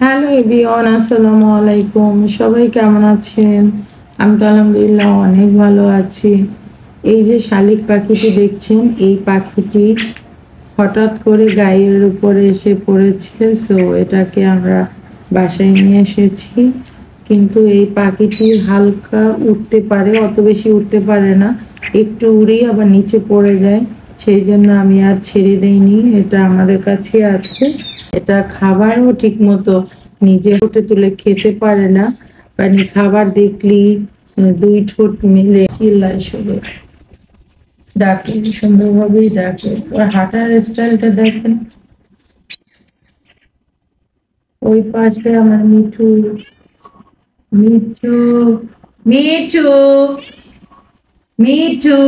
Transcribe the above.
Hello everyone, আসসালামু আলাইকুম। সবাই কেমন আছেন? আমি তো আলহামদুলিল্লাহ অনেক ভালো আছি। এই যে শালিক পাখিটি দেখছেন, এই পাখিটি হঠাৎ করে গায়ের উপরে এসে পড়েছে। সো এটাকে আমরা বাসায় নিয়ে এসেছি। কিন্তু এই পাখিটি হালকা উঠতে পারে, অত বেশি উঠতে পারে না, একটু উড়েই আবার নিচে পড়ে যায়। সেই জন্য আমি আর ছেড়ে দেইনি, এটা আমাদের কাছে আছে। এটা খাবারও ঠিক মতো নিজে ঠোঁটে তুলে খেতে পারে না, মানে খাবার দেখলি দুই ঠোঁট মিলে চিল্লায় শুধু, ডাকে, সুন্দরভাবেই ডাকে। ওর হাঁটার স্টাইলটা দেখেন। ওই পাশে আমার মিঠু, মিঠু, মিঠু, মিঠু।